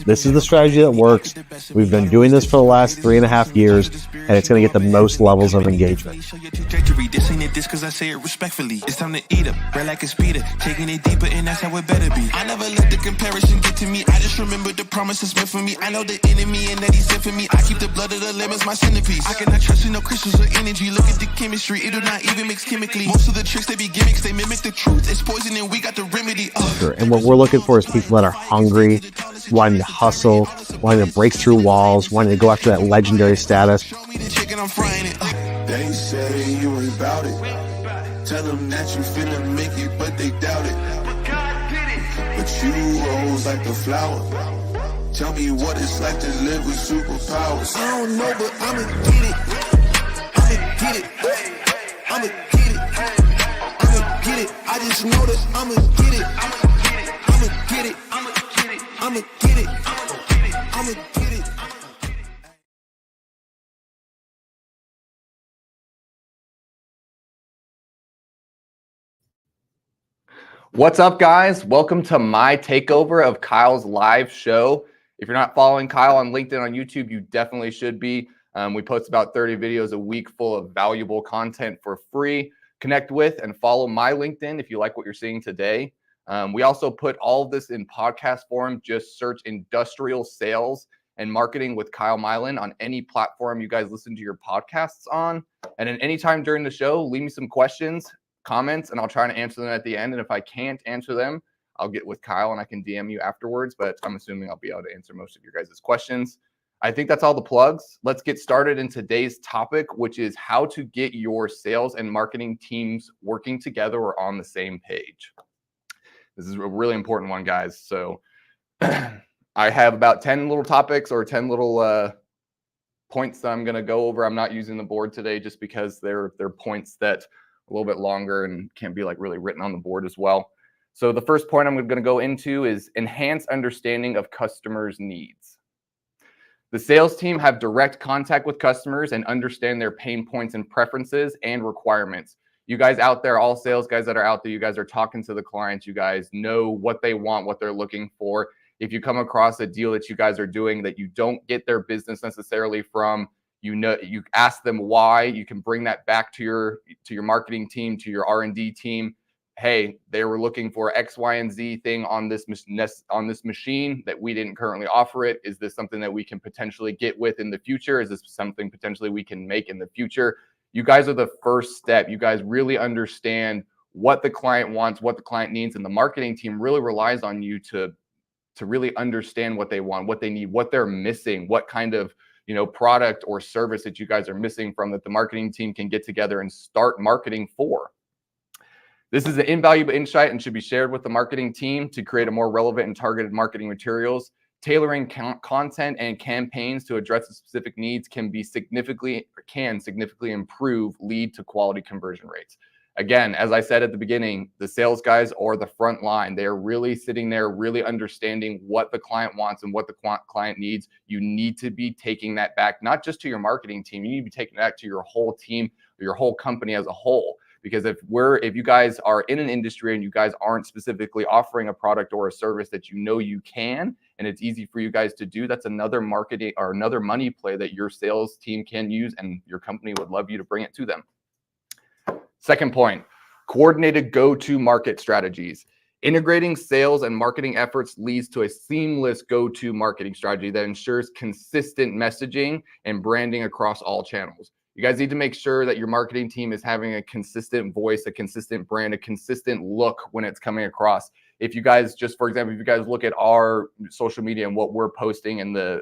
This is the strategy that works. We've been doing this for the last 3.5 years, and it's going to get the most levels of engagement. This ain't this cause I say it respectfully. It's time to eat up, red like a speeder, taking it deeper, and that's how it better be. I never let the comparison get to me. I just remember the promises meant for me. I know the enemy and that he's sent for me. I keep the blood of the lemons my centerpiece. I cannot trust in no crystals or energy. Look at the chemistry, it do not even mix chemically. Most of the tricks they be gimmicks, they mimic the truth. It's poison and we got the remedy. And what we're looking for is people that are hungry, wanting to hustle, wanting to break through walls, wanting to go after that legendary status. They say you ain't about it. Tell them that you finna make it, but they doubt it. But you rose like the flower. Tell me what it's like to live with superpowers. I don't know, but I'ma get it. I'ma get it. I'ma get it. I'ma get it. I just know that I'ma get it. I'ma get it. I'ma get it. I'ma get it. I'ma get it. What's up, guys? Welcome to my takeover of Kyle's live show. If you're not following Kyle on LinkedIn, on YouTube, you definitely should be. We post about 30 videos a week full of valuable content for free. Connect with and follow my LinkedIn if you like what you're seeing today. We also put all of this in podcast form. Just search industrial sales and marketing with Kyle Mylan on any platform you guys listen to your podcasts on. And at any time during the show, leave me some questions, comments, and I'll try to answer them at the end. And if I can't answer them, I'll get with Kyle and I can DM you afterwards, but I'm assuming I'll be able to answer most of your guys' questions. I think that's all the plugs. Let's get started in today's topic, which is how to get your sales and marketing teams working together or on the same page. This is a really important one, guys. So I have about 10 little topics or 10 little points that I'm going to go over. I'm not using the board today just because they're points that a little bit longer and can't be like really written on the board as well. So the first point I'm going to go into is enhance understanding of customers' needs. The sales team have direct contact with customers and understand their pain points and preferences and requirements. You guys out there, all sales guys that are out there, you guys are talking to the clients. You guys know what they want, what they're looking for. If you come across a deal that you guys are doing that you don't get their business necessarily from, you ask them why. You can bring that back to your marketing team, to your R&D team. Hey, they were looking for X, Y, and Z thing on this machine that we didn't currently offer it. Is this something that we can potentially get with in the future? Is this something potentially we can make in the future? You guys are the first step. You guys really understand what the client wants, what the client needs, and the marketing team really relies on you to really understand what they want, what they need, what they're missing, what kind of product or service that you guys are missing from that the marketing team can get together and start marketing for. This is an invaluable insight and should be shared with the marketing team to create a more relevant and targeted marketing materials. Tailoring content and campaigns to address the specific needs can significantly improve lead to quality conversion rates. Again, as I said at the beginning, the sales guys are the front line. They are really sitting there, really understanding what the client wants and what the client needs. You need to be taking that back, not just to your marketing team. You need to be taking that to your whole team, or your whole company as a whole. Because if you guys are in an industry and you guys aren't specifically offering a product or a service that you can, and it's easy for you guys to do, that's another marketing or another money play that your sales team can use, and your company would love you to bring it to them. Second point, coordinated go-to-market strategies. Integrating sales and marketing efforts leads to a seamless go-to marketing strategy that ensures consistent messaging and branding across all channels. You guys need to make sure that your marketing team is having a consistent voice, a consistent brand, a consistent look when it's coming across. If you guys, just for example, if you guys look at our social media and what we're posting and the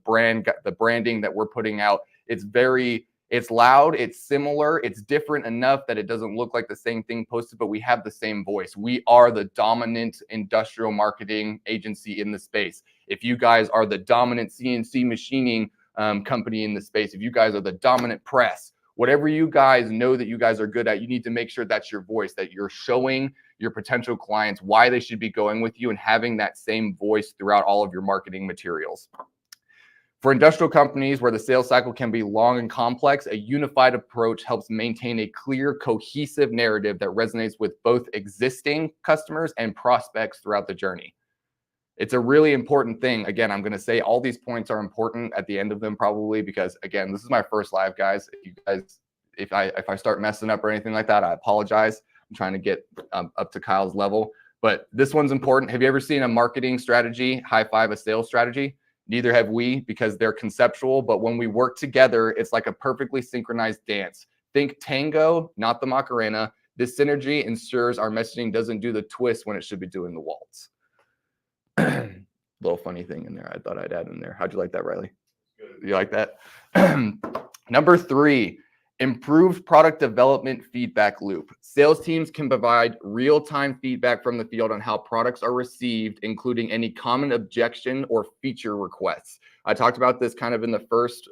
branding that we're putting out, it's loud, it's similar, it's different enough that it doesn't look like the same thing posted, but we have the same voice. We are the dominant industrial marketing agency in the space. If you guys are the dominant CNC machining company in the space, if you guys are the dominant press, whatever you guys know that you guys are good at, you need to make sure that's your voice, that you're showing your potential clients why they should be going with you and having that same voice throughout all of your marketing materials. For industrial companies where the sales cycle can be long and complex, a unified approach helps maintain a clear, cohesive narrative that resonates with both existing customers and prospects throughout the journey. It's a really important thing. Again, I'm going to say all these points are important at the end of them probably, because again, this is my first live, guys. If I start messing up or anything like that, I apologize. I'm trying to get up to Kyle's level, but this one's important. Have you ever seen a marketing strategy high five a sales strategy? Neither have we, because they're conceptual, but when we work together, it's like a perfectly synchronized dance. Think tango, not the Macarena. This synergy ensures our messaging doesn't do the twist when it should be doing the waltz. Little funny thing in there I thought I'd add in there. How'd you like that, Riley? You like that? Number 3, improved product development feedback loop. Sales teams can provide real-time feedback from the field on how products are received, including any common objection or feature requests. I talked about this kind of in the first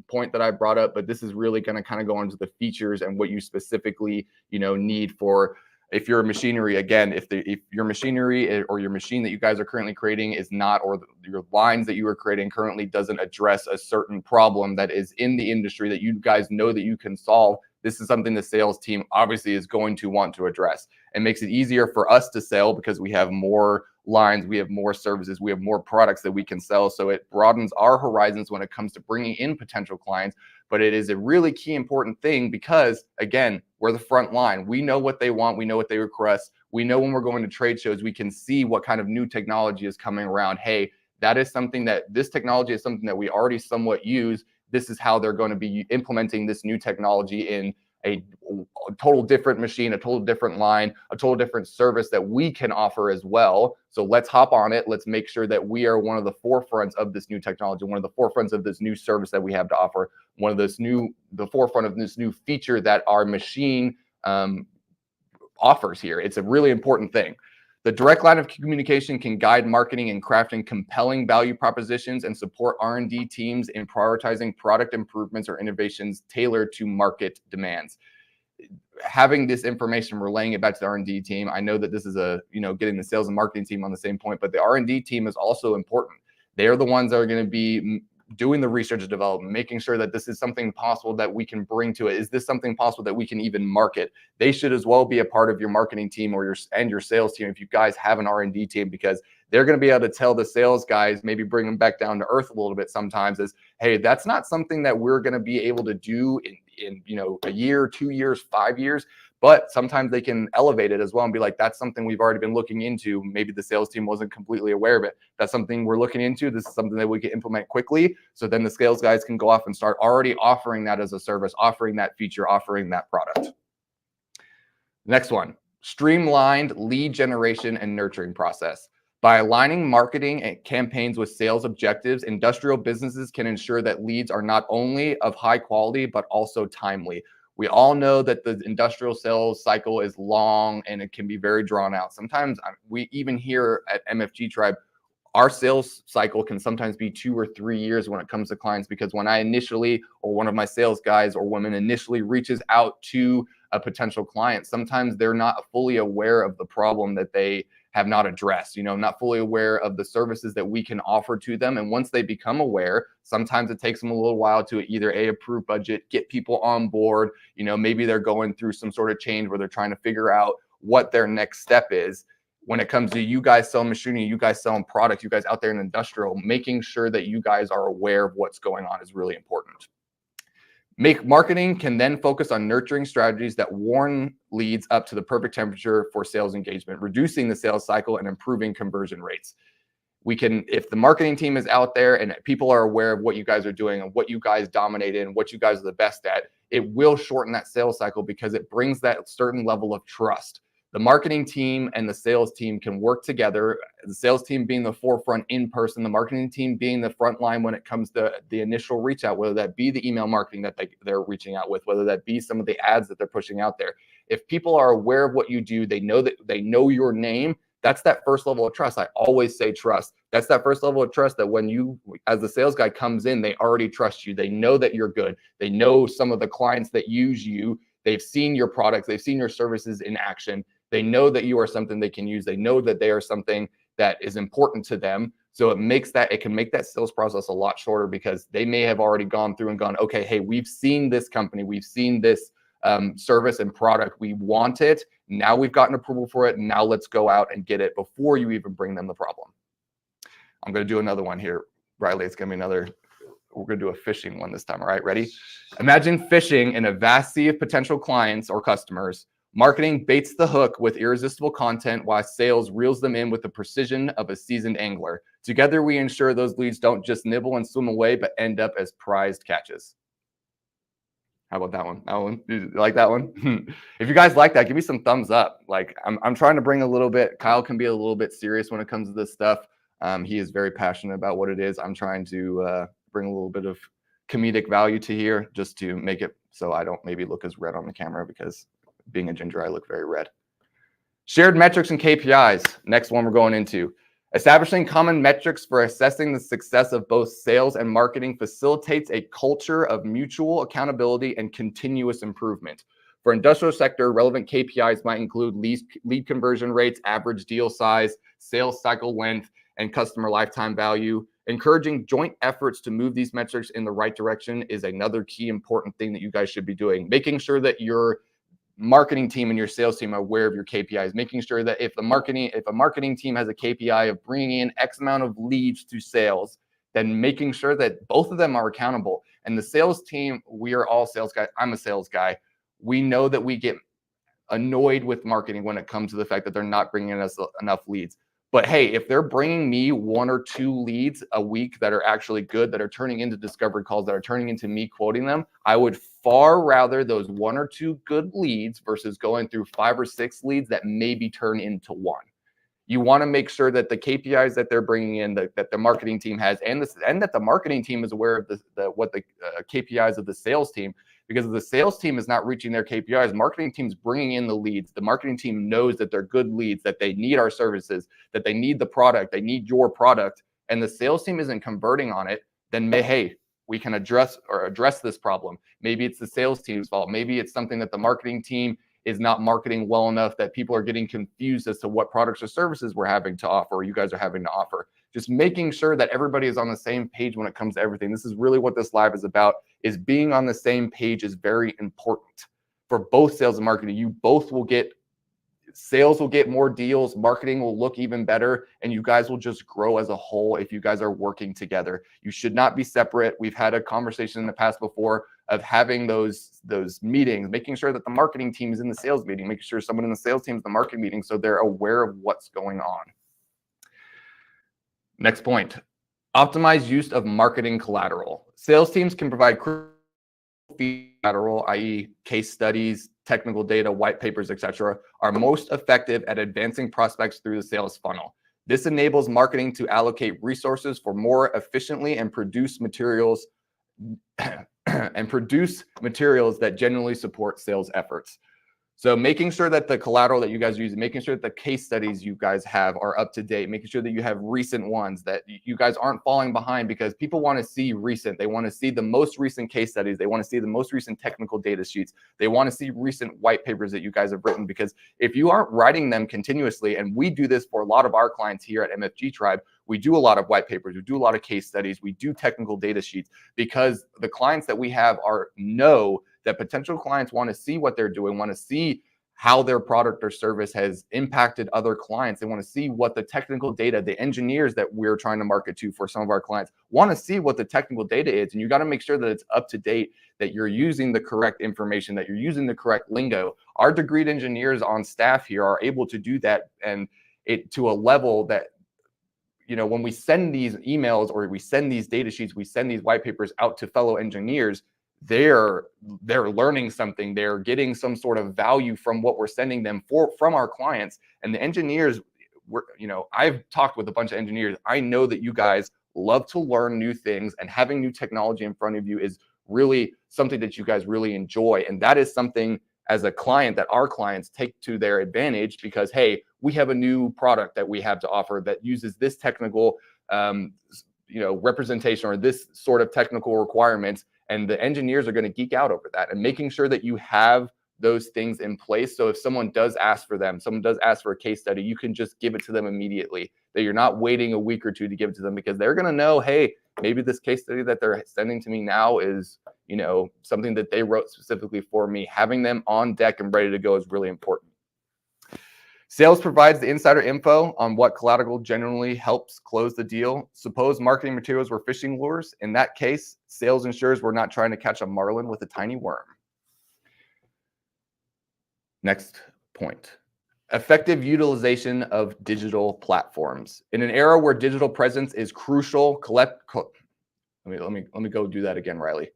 point that I brought up, but this is really going to kind of go into the features and what you specifically, need for. If your machinery, again, if your machinery or your machine that you guys are currently creating is not, or your lines that you are creating currently doesn't address a certain problem that is in the industry that you guys know that you can solve, this is something the sales team obviously is going to want to address. It makes it easier for us to sell because we have more lines, we have more services, we have more products that we can sell. So it broadens our horizons when it comes to bringing in potential clients. But it is a really key important thing because, again, we're the front line. We know what they want. We know what they request. We know when we're going to trade shows, we can see what kind of new technology is coming around. Hey, that is something that this technology is something that we already somewhat use. This is how they're going to be implementing this new technology in a total different machine, a total different line, a total different service that we can offer as well. So let's hop on it. Let's make sure that we are one of the forefronts of this new technology, one of the forefronts of this new service that we have to offer, the forefront of this new feature that our machine offers here. It's a really important thing. The direct line of communication can guide marketing in crafting compelling value propositions and support R&D teams in prioritizing product improvements or innovations tailored to market demands. Having this information, relaying it back to the R&D team. I know that this is getting the sales and marketing team on the same point, but the R&D team is also important. They are the ones that are going to be doing the research and development, making sure that this is something possible that we can bring to it. Is this something possible that we can even market? They should as well be a part of your marketing team or your sales team if you guys have an R&D team, because they're going to be able to tell the sales guys, maybe bring them back down to earth a little bit sometimes, is, hey, that's not something that we're going to be able to do in a year, 2 years, 5 years. But sometimes they can elevate it as well and be like, that's something we've already been looking into. Maybe the sales team wasn't completely aware of it. That's something we're looking into. This is something that we can implement quickly. So then the sales guys can go off and start already offering that as a service, offering that feature, offering that product. Next one, streamlined lead generation and nurturing process. By aligning marketing and campaigns with sales objectives, industrial businesses can ensure that leads are not only of high quality, but also timely. We all know that the industrial sales cycle is long and it can be very drawn out. Sometimes we even here at MFG Tribe, our sales cycle can sometimes be 2 or 3 years when it comes to clients, because when I initially, or one of my sales guys or women initially reaches out to a potential client, sometimes they're not fully aware of the problem that they have not addressed, not fully aware of the services that we can offer to them. And once they become aware, sometimes it takes them a little while to either approve budget, get people on board. Maybe they're going through some sort of change where they're trying to figure out what their next step is. When it comes to you guys selling machinery, you guys selling products, you guys out there in industrial, making sure that you guys are aware of what's going on is really important. Marketing can then focus on nurturing strategies that warm leads up to the perfect temperature for sales engagement, reducing the sales cycle and improving conversion rates. If the marketing team is out there and people are aware of what you guys are doing and what you guys dominate in, what you guys are the best at, it will shorten that sales cycle because it brings that certain level of trust. The marketing team and the sales team can work together, the sales team being the forefront in person, the marketing team being the front line when it comes to the initial reach out, whether that be the email marketing that they're reaching out with, whether that be some of the ads that they're pushing out there. If people are aware of what you do, they know your name, that's that first level of trust. I always say trust. That's that first level of trust that when you, as the sales guy comes in, they already trust you. They know that you're good. They know some of the clients that use you. They've seen your products. They've seen your services in action. They know that you are something they can use. They know that they are something that is important to them. So it can make that sales process a lot shorter because they may have already gone through and gone, okay, hey, we've seen this company. We've seen this service and product. We want it. Now we've gotten approval for it. Now let's go out and get it before you even bring them the problem. I'm going to do another one here. Riley, it's going to be another. We're going to do a fishing one this time. All right, ready? Imagine fishing in a vast sea of potential clients or customers. Marketing baits the hook with irresistible content while sales reels them in with the precision of a seasoned angler. Together, we ensure those leads don't just nibble and swim away, but end up as prized catches. How about that one? That one? You like that one? If you guys like that, give me some thumbs up. Like I'm trying to bring a little bit. Kyle can be a little bit serious when it comes to this stuff. He is very passionate about what it is. I'm trying to bring a little bit of comedic value to here, just to make it so I don't maybe look as red on the camera, because being a ginger, I look very red. Shared metrics and KPIs. Next one we're going into. Establishing common metrics for assessing the success of both sales and marketing facilitates a culture of mutual accountability and continuous improvement. For industrial sector, relevant KPIs might include lead conversion rates, average deal size, sales cycle length, and customer lifetime value. Encouraging joint efforts to move these metrics in the right direction is another key important thing that you guys should be doing. Making sure that your marketing team and your sales team are aware of your KPIs, making sure that if a marketing team has a KPI of bringing in X amount of leads to sales, then making sure that both of them are accountable. And the sales team, we are all sales guys. I'm a sales guy. We know that we get annoyed with marketing when it comes to the fact that they're not bringing us enough leads. But hey, if they're bringing me 1 or 2 leads a week that are actually good, that are turning into discovery calls, that are turning into me quoting them, I would far rather those 1 or 2 good leads versus going through 5 or 6 leads that maybe turn into 1. You want to make sure that the KPIs that they're bringing in, that the marketing team has, and that the marketing team is aware of what the KPIs of the sales team. Because if the sales team is not reaching their KPIs, marketing team's bringing in the leads. The marketing team knows that they're good leads, that they need our services, that they need the product, they need your product, and the sales team isn't converting on it, then hey, we can address this problem. Maybe it's the sales team's fault. Maybe it's something that the marketing team is not marketing well enough, that people are getting confused as to what products or services we're having to offer, or you guys are having to offer. Just making sure that everybody is on the same page when it comes to everything. This is really what this live is about, is being on the same page is very important for both sales and marketing. You both will get, sales will get more deals, marketing will look even better, and you guys will just grow as a whole if you guys are working together. You should not be separate. We've had a conversation in the past before of having those meetings, making sure that the marketing team is in the sales meeting, making sure someone in the sales team is in the marketing meeting so they're aware of what's going on. Next point, optimize use of marketing collateral. Sales teams can provide collateral, i.e. case studies, technical data, white papers, etc., are most effective at advancing prospects through the sales funnel. This enables marketing to allocate resources for more efficiently and produce materials that genuinely support sales efforts. So making sure that the collateral that you guys are using, making sure that the case studies you guys have are up to date, making sure that you have recent ones, that you guys aren't falling behind, because people want to see recent. They want to see the most recent case studies. They want to see the most recent technical data sheets. They want to see recent white papers that you guys have written, because if you aren't writing them continuously, and we do this for a lot of our clients here at MFG Tribe, we do a lot of white papers, we do a lot of case studies, we do technical data sheets, because the clients that we have know that potential clients want to see what they're doing, want to see how their product or service has impacted other clients. They want to see what the technical data, the engineers that we're trying to market to for some of our clients want to see what the technical data is. And you got to make sure that it's up to date, that you're using the correct information, that you're using the correct lingo. Our degreed engineers on staff here are able to do that, and it to a level that, you know, when we send these emails or we send these data sheets, we send these white papers out to fellow engineers, they're learning something, they're getting some sort of value from what we're sending them from our clients. And the engineers, I've talked with a bunch of engineers. I know that you guys love to learn new things, and having new technology in front of you is really something that you guys really enjoy. And that is something as a client that our clients take to their advantage, because, hey, we have a new product that we have to offer that uses this technical representation or this sort of technical requirements. And the engineers are going to geek out over that, and making sure that you have those things in place. So if someone does ask for them, someone does ask for a case study, you can just give it to them immediately, that you're not waiting a week or two to give it to them, because they're going to know, hey, maybe this case study that they're sending to me now is, something that they wrote specifically for me. Having them on deck and ready to go is really important. Sales provides the insider info on what collateral generally helps close the deal. Suppose marketing materials were fishing lures. In that case, sales ensures we're not trying to catch a marlin with a tiny worm. Next point. Effective utilization of digital platforms. In an era where digital presence is crucial, let me go do that again, Riley.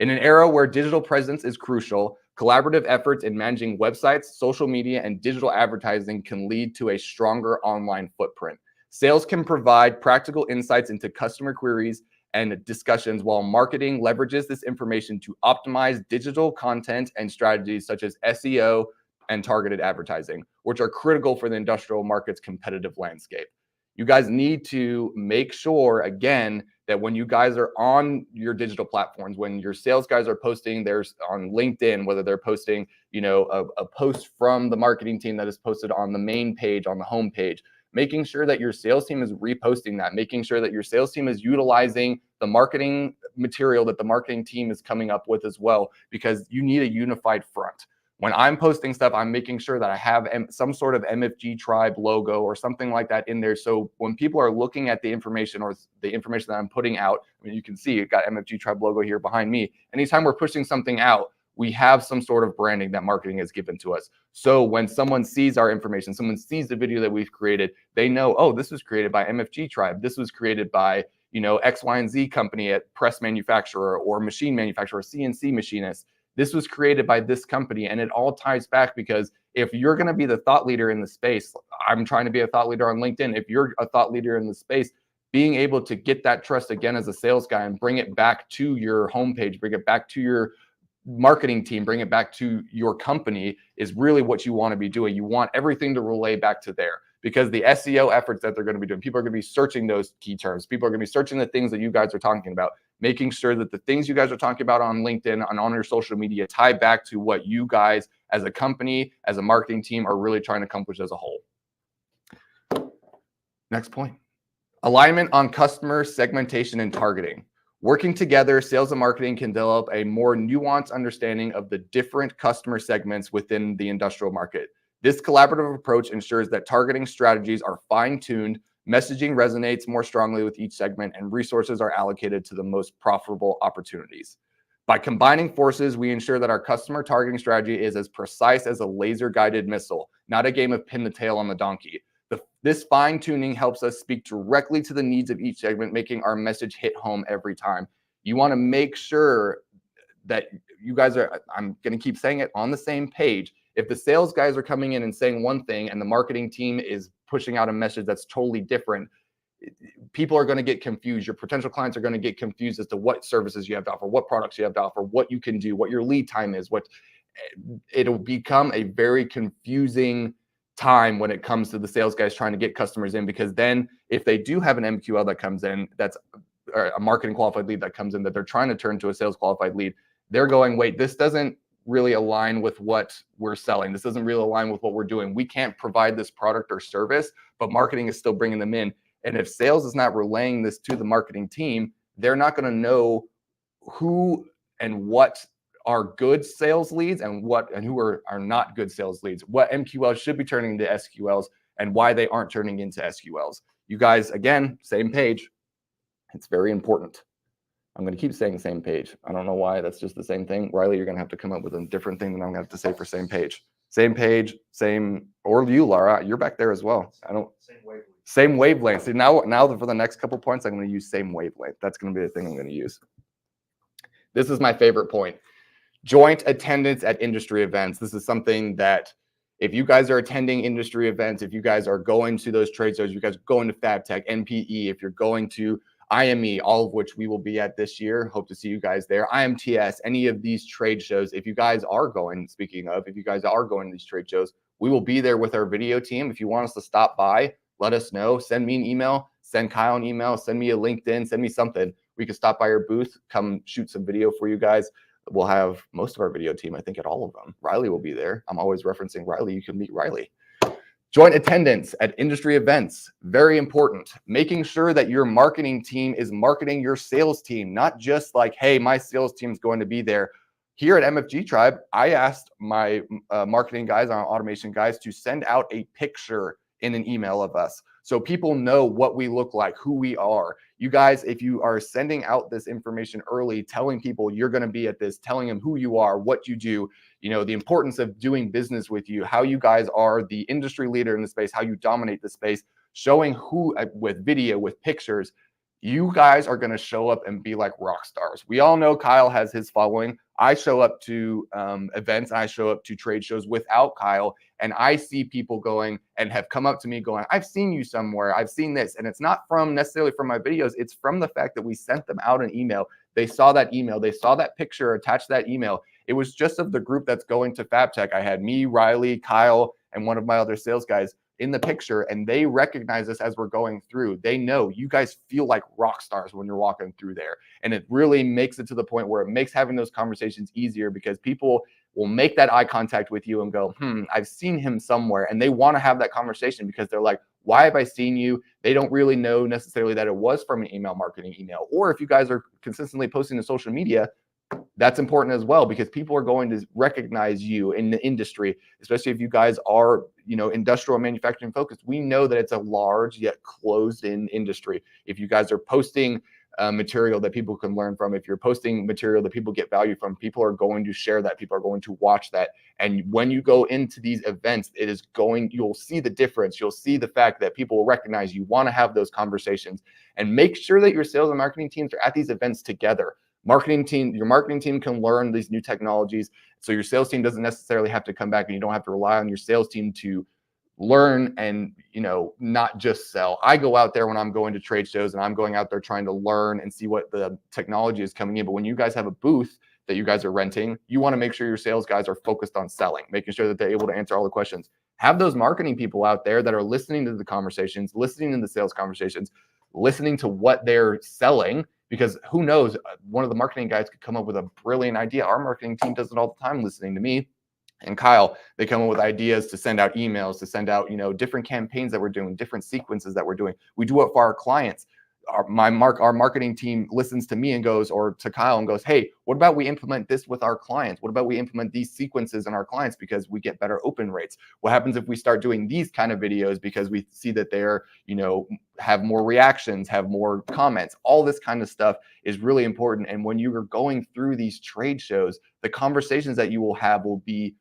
In an era where digital presence is crucial, collaborative efforts in managing websites, social media, and digital advertising can lead to a stronger online footprint. Sales can provide practical insights into customer queries and discussions, while marketing leverages this information to optimize digital content and strategies such as SEO and targeted advertising, which are critical for the industrial market's competitive landscape. You guys need to make sure, again, that when you guys are on your digital platforms, when your sales guys are posting theirs on LinkedIn, whether they're posting, a post from the marketing team that is posted on the main page, on the home page, making sure that your sales team is reposting that, making sure that your sales team is utilizing the marketing material that the marketing team is coming up with as well, because you need a unified front. When I'm posting stuff, I'm making sure that I have some sort of MFG Tribe logo or something like that in there. So when people are looking at the information or the information that I'm putting out, I mean, you can see it got MFG Tribe logo here behind me. Anytime we're pushing something out, we have some sort of branding that marketing has given to us. So when someone sees our information, someone sees the video that we've created, they know, oh, this was created by MFG Tribe. This was created by, X, Y, and Z company at press manufacturer or machine manufacturer, CNC machinist. This was created by this company, and it all ties back, because if you're going to be the thought leader in the space, I'm trying to be a thought leader on LinkedIn. If you're a thought leader in the space, being able to get that trust again as a sales guy and bring it back to your homepage, bring it back to your marketing team, bring it back to your company is really what you want to be doing. You want everything to relay back to there, because the SEO efforts that they're going to be doing, people are going to be searching those key terms. People are going to be searching the things that you guys are talking about, making sure that the things you guys are talking about on LinkedIn and on your social media tie back to what you guys as a company, as a marketing team are really trying to accomplish as a whole. Next point. Alignment on customer segmentation and targeting. Working together, sales and marketing can develop a more nuanced understanding of the different customer segments within the industrial market. This collaborative approach ensures that targeting strategies are fine-tuned, messaging resonates more strongly with each segment, and resources are allocated to the most profitable opportunities. By combining forces, we ensure that our customer targeting strategy is as precise as a laser-guided missile, not a game of pin the tail on the donkey. This fine-tuning helps us speak directly to the needs of each segment, making our message hit home every time. You want to make sure that you guys are, I'm going to keep saying it, on the same page. If the sales guys are coming in and saying one thing and the marketing team is pushing out a message that's totally different, people are going to get confused. Your potential clients are going to get confused as to what services you have to offer, what products you have to offer, what you can do, what your lead time is. It'll become a very confusing time when it comes to the sales guys trying to get customers in, because then if they do have an MQL that comes in, that's a marketing qualified lead that comes in that they're trying to turn to a sales qualified lead, they're going, wait, this doesn't really align with what we're selling. This doesn't really align with what we're doing. We can't provide this product or service, but marketing is still bringing them in. And if sales is not relaying this to the marketing team, they're not going to know who and what are good sales leads and who are not good sales leads, what MQLs should be turning into SQLs and why they aren't turning into SQLs. You guys, again, same page. It's very important. I'm going to keep saying same page. I don't know why. That's just the same thing. Riley, you're going to have to come up with a different thing than I'm going to have to say for same page. Same page, same, or you, Laura, you're back there as well. Same wavelength. See, now for the next couple points, I'm going to use same wavelength. That's going to be the thing I'm going to use. This is my favorite point. Joint attendance at industry events. This is something that if you guys are attending industry events, if you guys are going to those trade shows, you guys are going to FabTech, NPE, if you're going to IME, all of which we will be at this year. Hope to see you guys there. IMTS, any of these trade shows. If you guys are going, speaking of, if you guys are going to these trade shows, we will be there with our video team. If you want us to stop by, let us know. Send me an email, send Kyle an email, send me a LinkedIn, send me something. We can stop by your booth, come shoot some video for you guys. We'll have most of our video team, I think, at all of them. Riley will be there. I'm always referencing Riley. You can meet Riley. Joint attendance at industry events, very important. Making sure that your marketing team is marketing your sales team, not just like, hey, my sales team is going to be there. here at MFG Tribe, I asked my marketing guys, our automation guys, to send out a picture in an email of us, so people know what we look like, who we are. You guys, if you are sending out this information early, telling people you're going to be at this, telling them who you are, what you do, the importance of doing business with you, how you guys are the industry leader in the space, how you dominate the space, showing who with video, with pictures, you guys are going to show up and be like rock stars. We all know Kyle has his following. I show up to events, I show up to trade shows without Kyle, and I see people going and have come up to me going, I've seen you somewhere, I've seen this. And it's not necessarily from my videos, it's from the fact that we sent them out an email. They saw that email, they saw that picture attached to that email. It was just of the group that's going to FabTech. I had me, Riley, Kyle, and one of my other sales guys in the picture, and they recognize us as we're going through. They know you guys feel like rock stars when you're walking through there. And it really makes it to the point where it makes having those conversations easier, because people will make that eye contact with you and go, I've seen him somewhere. And they want to have that conversation because they're like, why have I seen you? They don't really know necessarily that it was from an email marketing email. Or if you guys are consistently posting to social media, that's important as well, because people are going to recognize you in the industry, especially if you guys are, industrial manufacturing focused. We know that it's a large yet closed in industry. If you guys are posting material that people can learn from, if you're posting material that people get value from, people are going to share that, people are going to watch that. And when you go into these events, you'll see the difference. You'll see the fact that people will recognize you, want to have those conversations, and make sure that your sales and marketing teams are at these events together. Your marketing team can learn these new technologies, so your sales team doesn't necessarily have to come back, and you don't have to rely on your sales team to learn and not just sell. I go out there when I'm going to trade shows, and I'm going out there trying to learn and see what the technology is coming in. But when you guys have a booth that you guys are renting, you want to make sure your sales guys are focused on selling, making sure that they're able to answer all the questions. Have those marketing people out there that are listening to the conversations, listening to the sales conversations, listening to what they're selling. Because who knows, one of the marketing guys could come up with a brilliant idea. Our marketing team does it all the time, listening to me and Kyle. They come up with ideas to send out emails, to send out, different campaigns that we're doing, different sequences that we're doing. We do it for our clients. Our marketing team listens to me and goes, or to Kyle and goes, hey, what about we implement this with our clients? What about we implement these sequences in our clients because we get better open rates? What happens if we start doing these kind of videos because we see that they're, have more reactions, have more comments? All this kind of stuff is really important. And when you are going through these trade shows, the conversations that you will have will be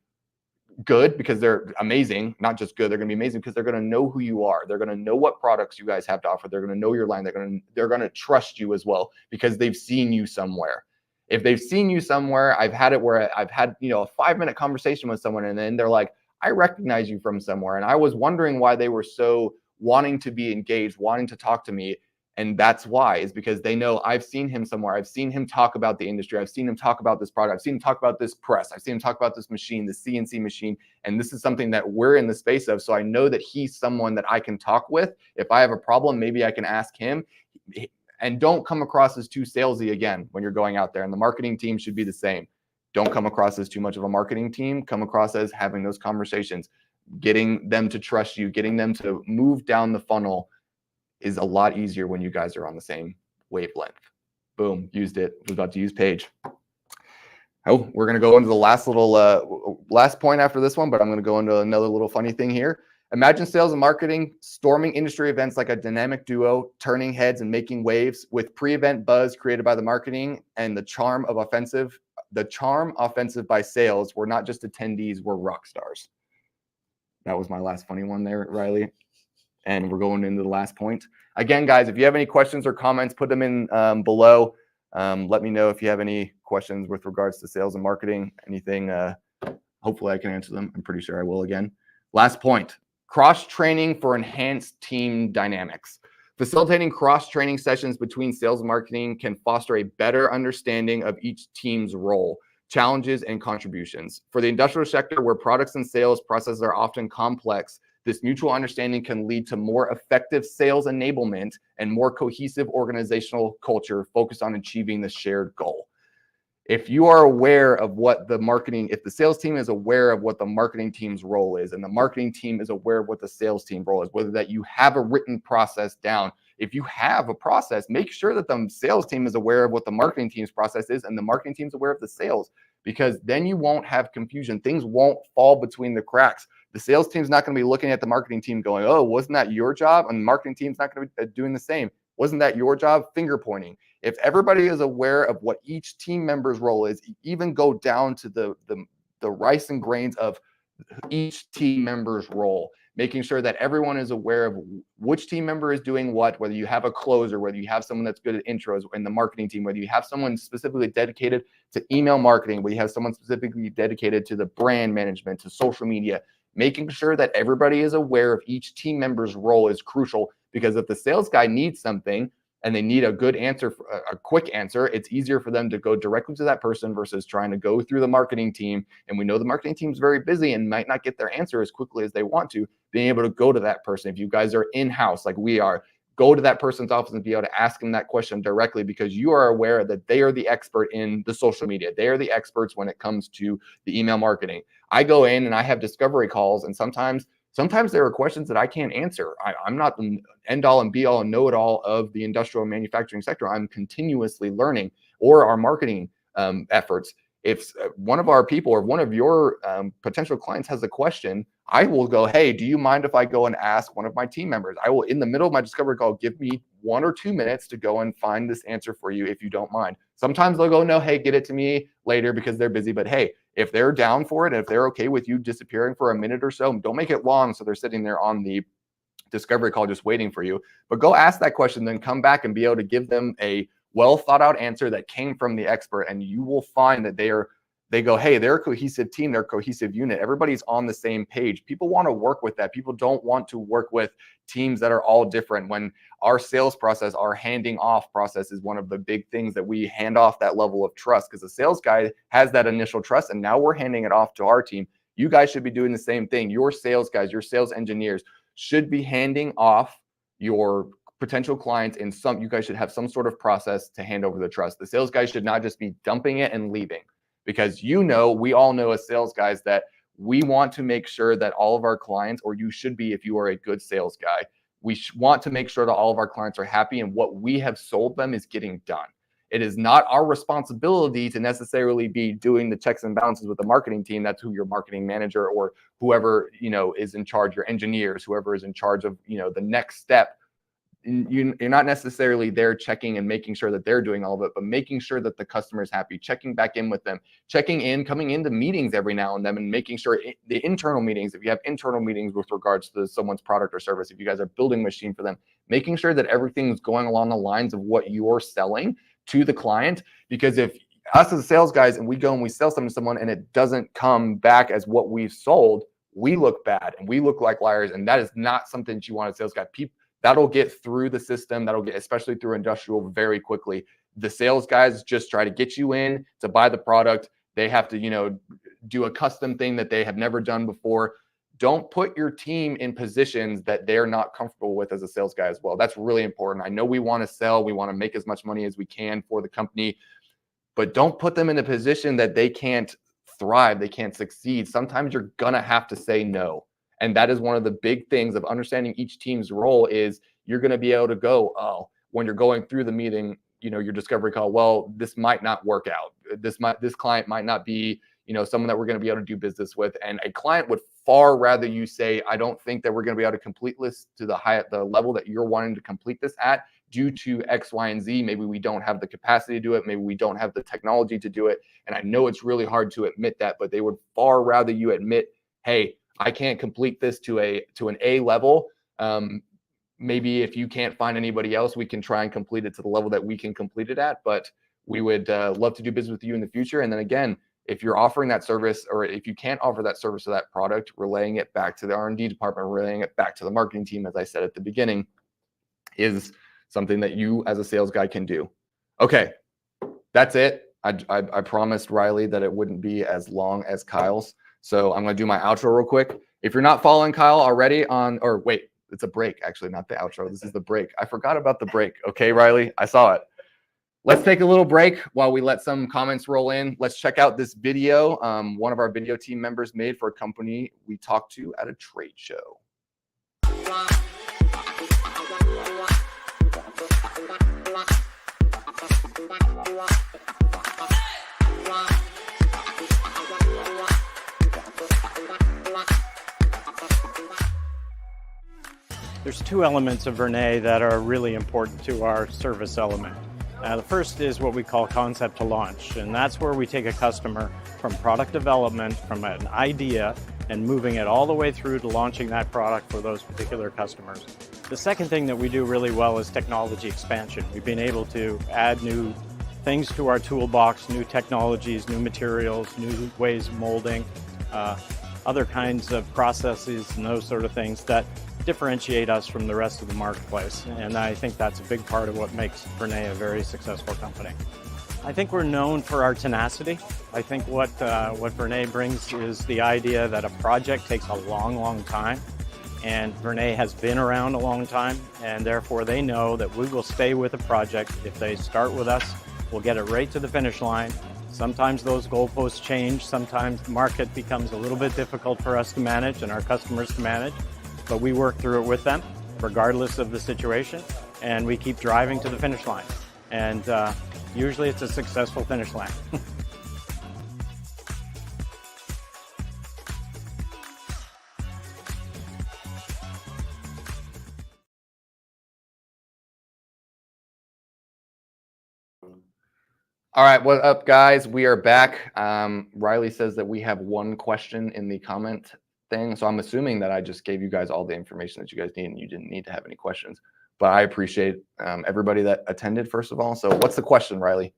good because they're amazing. Not just good, they're going to be amazing because they're going to know who you are. They're going to know what products you guys have to offer. They're going to know your line. They're going to trust you as well because they've seen you somewhere. If they've seen you somewhere, I've had it where I've had, a 5-minute conversation with someone, and then they're like, I recognize you from somewhere. And I was wondering why they were so wanting to be engaged, wanting to talk to me. And that's why, is because they know I've seen him somewhere. I've seen him talk about the industry. I've seen him talk about this product. I've seen him talk about this press. I've seen him talk about this machine, the CNC machine. And this is something that we're in the space of. So I know that he's someone that I can talk with. If I have a problem, maybe I can ask him. And don't come across as too salesy again when you're going out there. And the marketing team should be the same. Don't come across as too much of a marketing team. Come across as having those conversations, getting them to trust you, getting them to move down the funnel is a lot easier when you guys are on the same wavelength. Boom, used it. We're about to use Page. Oh, we're going to go into the last point after this one, but I'm going to go into another little funny thing here. Imagine sales and marketing storming industry events like a dynamic duo, turning heads and making waves with pre-event buzz created by the marketing and the charm offensive by sales. We're not just attendees, we're rock stars. That was my last funny one there, Riley. And we're going into the last point. Again, guys, if you have any questions or comments, put them in below. Let me know if you have any questions with regards to sales and marketing, anything. Hopefully I can answer them. I'm pretty sure I will again. Last point, cross-training for enhanced team dynamics. Facilitating cross-training sessions between sales and marketing can foster a better understanding of each team's role, challenges, and contributions. For the industrial sector, where products and sales processes are often complex, this mutual understanding can lead to more effective sales enablement and more cohesive organizational culture focused on achieving the shared goal. If you are aware of what if the sales team is aware of what the marketing team's role is, and the marketing team is aware of what the sales team role is, whether that you have a written process down, if you have a process, make sure that the sales team is aware of what the marketing team's process is, and the marketing team's aware of the sales. because then you won't have confusion. Things won't fall between the cracks. The sales team's not going to be looking at the marketing team going, oh, wasn't that your job? And the marketing team's not going to be doing the same. Wasn't that your job? Finger pointing. If everybody is aware of what each team member's role is, even go down to the rice and grains of each team member's role, making sure that everyone is aware of which team member is doing what, whether you have a closer, whether you have someone that's good at intros in the marketing team, whether you have someone specifically dedicated to email marketing, whether you have someone specifically dedicated to the brand management, to social media, making sure that everybody is aware of each team member's role is crucial, because if the sales guy needs something and they need a good answer, a quick answer, it's easier for them to go directly to that person versus trying to go through the marketing team. And we know the marketing team's very busy and might not get their answer as quickly as they want to. Being able to go to that person, if you guys are in-house like we are, go to that person's office and be able to ask them that question directly, because you are aware that they are the expert in the social media. They are the experts when it comes to the email marketing. I go in and I have discovery calls, and sometimes there are questions that I can't answer. I'm not the end all and be all and know it all of the industrial manufacturing sector. I'm continuously learning, or our marketing efforts. If one of our people or one of your potential clients has a question, I will go, hey, do you mind if I go and ask one of my team members? I will, in the middle of my discovery call, give me 1 or 2 minutes to go and find this answer for you if you don't mind. Sometimes they'll go, no, hey, get it to me later because they're busy. But hey, if they're down for it, and if they're okay with you disappearing for a minute or so, don't make it long so they're sitting there on the discovery call just waiting for you. But go ask that question, then come back and be able to give them a well thought out answer that came from the expert. And you will find that they go, hey, they're a cohesive team, they're a cohesive unit. Everybody's on the same page. People want to work with that. People don't want to work with teams that are all different. When our sales process, our handing off process is one of the big things that we hand off that level of trust, because the sales guy has that initial trust, and now we're handing it off to our team. You guys should be doing the same thing. Your sales guys, your sales engineers should be handing off your potential clients in some, you guys should have some sort of process to hand over the trust. The sales guys should not just be dumping it and leaving. Because we all know as sales guys that we want to make sure that all of our clients, or you should be if you are a good sales guy, we want to make sure that all of our clients are happy and what we have sold them is getting done. It is not our responsibility to necessarily be doing the checks and balances with the marketing team. That's who your marketing manager or whoever, is in charge, your engineers, whoever is in charge of, the next step. You're not necessarily there checking and making sure that they're doing all of it, but making sure that the customer is happy, checking back in with them, checking in, coming into meetings every now and then, and making sure the internal meetings, if you have internal meetings with regards to someone's product or service, if you guys are building a machine for them, making sure that everything's going along the lines of what you're selling to the client. Because if us as sales guys and we go and we sell something to someone and it doesn't come back as what we've sold, we look bad and we look like liars. And that is not something that you want as a sales guy. That'll get through the system. That'll get, especially through industrial, very quickly. The sales guys just try to get you in to buy the product. They have to, do a custom thing that they have never done before. Don't put your team in positions that they're not comfortable with as a sales guy as well. That's really important. I know we want to sell. We want to make as much money as we can for the company, but don't put them in a position that they can't thrive. They can't succeed. Sometimes you're going to have to say no. And that is one of the big things of understanding each team's role is you're going to be able to go, when you're going through the meeting, your discovery call, well, this might not work out. This client might not be, someone that we're going to be able to do business with. And a client would far rather you say, I don't think that we're going to be able to complete this to the level that you're wanting to complete this at due to X, Y, and Z. Maybe we don't have the capacity to do it. Maybe we don't have the technology to do it. And I know it's really hard to admit that, but they would far rather you admit, hey, I can't complete this to an A level. Maybe if you can't find anybody else, we can try and complete it to the level that we can complete it at. But we would love to do business with you in the future. And then again, if you're offering that service, or if you can't offer that service or that product, relaying it back to the R&D department, relaying it back to the marketing team, as I said at the beginning, is something that you as a sales guy can do. Okay, that's it. I promised Riley that it wouldn't be as long as Kyle's. So I'm going to do my outro real quick. If you're not following Kyle already it's a break, actually, not the outro. This is the break. I forgot about the break. Okay, Riley, I saw it. Let's take a little break while we let some comments roll in. Let's check out this video one of our video team members made for a company we talked to at a trade show. There's two elements of Vernay that are really important to our service element. The first is what we call concept to launch, and that's where we take a customer from product development, from an idea, and moving it all the way through to launching that product for those particular customers. The second thing that we do really well is technology expansion. We've been able to add new things to our toolbox, new technologies, new materials, new ways of molding, other kinds of processes and those sort of things that differentiate us from the rest of the marketplace. And I think that's a big part of what makes Vernay a very successful company. I think we're known for our tenacity. I think what Vernay brings is the idea that a project takes a long, long time. And Vernay has been around a long time, and therefore they know that we will stay with a project. If they start with us, we'll get it right to the finish line. Sometimes those goalposts change. Sometimes the market becomes a little bit difficult for us to manage and our customers to manage. But we work through it with them, regardless of the situation, and we keep driving to the finish line. And usually it's a successful finish line. All right, what up, guys? We are back. Riley says that we have one question in the comment thing, so I'm assuming that I just gave you guys all the information that you guys need and you didn't need to have any questions. But I appreciate everybody that attended, first of all. So what's the question, Riley?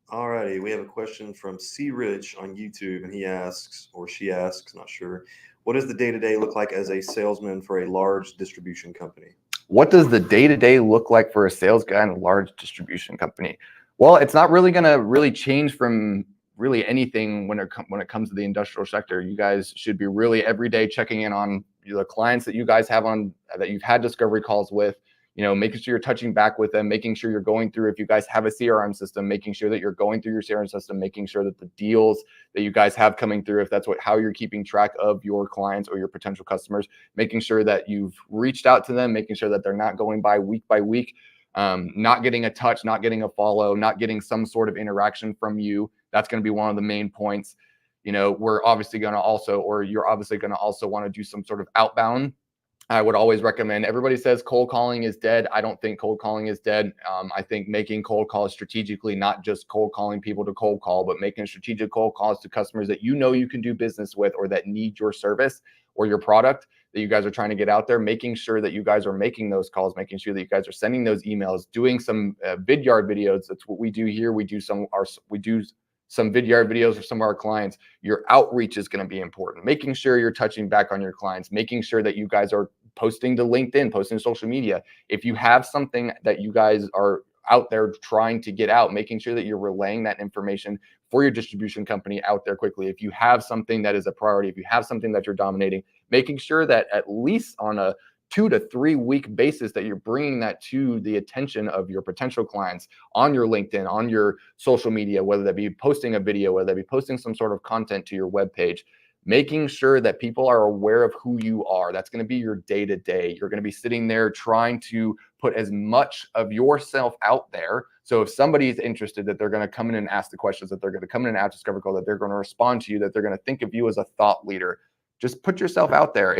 All righty, we have a question from C. Rich on YouTube, and he asks, or she asks, not sure, what does the day-to-day look like as a salesman for a large distribution company? What does the day-to-day look like for a sales guy in a large distribution company? Well, it's not really going to change from really anything when it comes to the industrial sector. You guys should be really every day checking in on the clients that you guys have on that you've had discovery calls with, making sure you're touching back with them, making sure you're going through, if you guys have a CRM system, making sure that you're going through your CRM system, making sure that the deals that you guys have coming through, if that's how you're keeping track of your clients or your potential customers, making sure that you've reached out to them, making sure that they're not going by week, not getting a touch, not getting a follow, not getting some sort of interaction from you. That's going to be one of the main points. We're obviously going to also, or you're obviously going to also want to do some sort of outbound. I would always recommend, everybody says cold calling is dead. I don't think cold calling is dead. I think making cold calls strategically, not just cold calling people to cold call, but making strategic cold calls to customers that you can do business with or that need your service or your product that you guys are trying to get out there, making sure that you guys are making those calls, making sure that you guys are sending those emails, doing some vidyard videos. That's what we do here. We do some vidyard videos for some of our clients. Your outreach is going to be important. Making sure you're touching back on your clients, making sure that you guys are posting to LinkedIn, posting to social media. If you have something that you guys are out there trying to get out, making sure that you're relaying that information for your distribution company out there quickly. If you have something that is a priority, if you have something that you're dominating, making sure that at least on a 2 to 3 week basis that you're bringing that to the attention of your potential clients on your LinkedIn, on your social media, whether that be posting a video, whether that be posting some sort of content to your webpage, making sure that people are aware of who you are. That's going to be your day-to-day. You're going to be sitting there trying to put as much of yourself out there. So if somebody is interested, that they're going to come in and ask the questions, that they're going to come in and ask discovery call, that they're going to respond to you, that they're going to think of you as a thought leader. Just put yourself out there.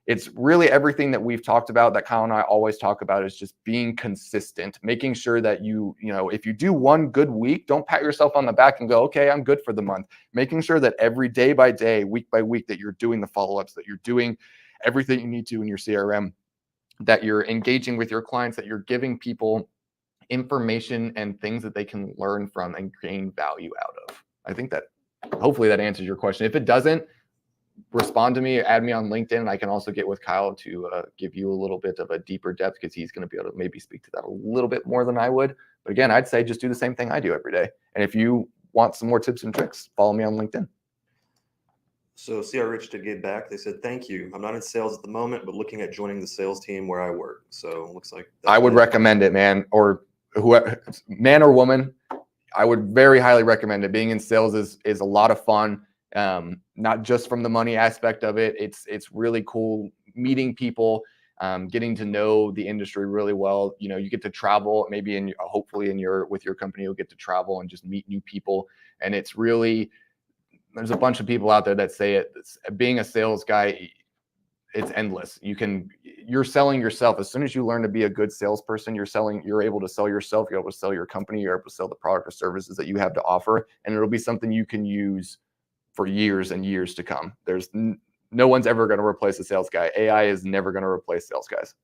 It's really everything that we've talked about, that Kyle and I always talk about, is just being consistent, making sure that if you do one good week, don't pat yourself on the back and go, okay, I'm good for the month. Making sure that every day by day, week by week, that you're doing the follow-ups, that you're doing everything you need to in your CRM, that you're engaging with your clients, that you're giving people information and things that they can learn from and gain value out of. I think that hopefully that answers your question. If it doesn't, respond to me, add me on LinkedIn, and I can also get with Kyle to give you a little bit of a deeper depth, because he's going to be able to maybe speak to that a little bit more than I would. But again, I'd say just do the same thing I do every day. And if you want some more tips and tricks, follow me on LinkedIn. So CR Rich did get back. They said, thank you. I'm not in sales at the moment, but looking at joining the sales team where I work. So it looks like I would recommend it, man, or whoever, man or woman. I would very highly recommend it. Being in sales is a lot of fun. Not just from the money aspect of it. It's really cool meeting people, getting to know the industry really well. You get to travel, maybe hopefully with your company, you'll get to travel and just meet new people. And it's really, there's a bunch of people out there that say it. Being a sales guy, it's endless. You're selling yourself. As soon as you learn to be a good salesperson, you're able to sell yourself, you're able to sell your company, you're able to sell the product or services that you have to offer, and it'll be something you can use for years and years to come. There's no one's ever going to replace a sales guy. AI is never going to replace sales guys.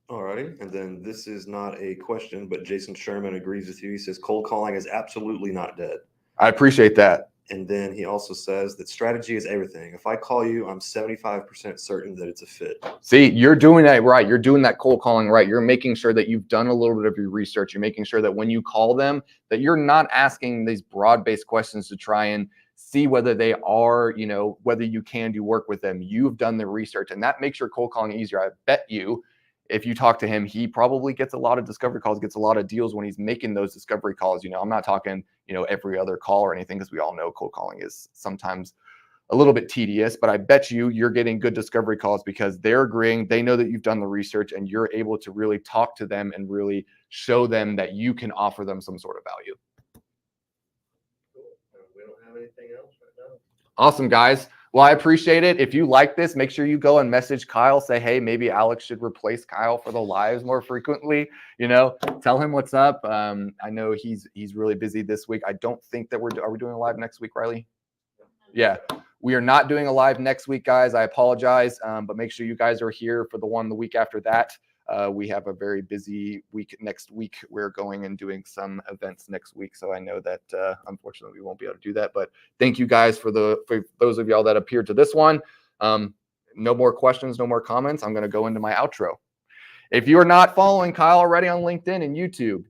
All righty. And then this is not a question, but Jason Sherman agrees with you. He says cold calling is absolutely not dead. I appreciate that. And then he also says that strategy is everything. If I call you, I'm 75% certain that it's a fit. See, you're doing that right. You're doing that cold calling right. You're making sure that you've done a little bit of your research. You're making sure that when you call them, that you're not asking these broad-based questions to try and see whether they are, whether you can do work with them. You've done the research, and that makes your cold calling easier. I bet you, if you talk to him, he probably gets a lot of discovery calls, gets a lot of deals when he's making those discovery calls. I'm not talking, every other call or anything, because we all know cold calling is sometimes a little bit tedious, but I bet you're getting good discovery calls because they're agreeing, they know that you've done the research, and you're able to really talk to them and really show them that you can offer them some sort of value. Cool. We don't have anything else right now. Awesome, guys. Well, I appreciate it. If you like this, make sure you go and message Kyle. Say, hey, maybe Alex should replace Kyle for the lives more frequently. Tell him what's up. I know he's really busy this week. I don't think that are we doing a live next week, Riley? Yeah, we are not doing a live next week, guys. I apologize, but make sure you guys are here for the one the week after that. We have a very busy week next week. We're going and doing some events next week. So I know that unfortunately we won't be able to do that. But thank you guys for those of y'all that appeared to this one. No more questions, no more comments. I'm going to go into my outro. If you are not following Kyle already on LinkedIn and YouTube,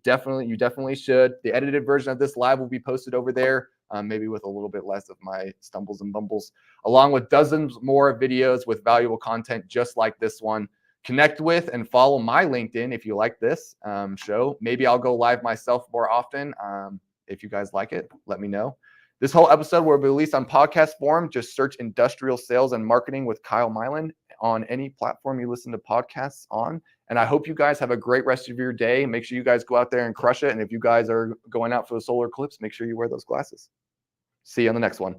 you definitely should. The edited version of this live will be posted over there, maybe with a little bit less of my stumbles and bumbles, along with dozens more videos with valuable content just like this one. Connect with and follow my LinkedIn if you like this show. Maybe I'll go live myself more often. If you guys like it, let me know. This whole episode will be released on podcast form. Just search Industrial Sales and Marketing with Kyle Mylan on any platform you listen to podcasts on. And I hope you guys have a great rest of your day. Make sure you guys go out there and crush it. And if you guys are going out for the solar eclipse, make sure you wear those glasses. See you on the next one.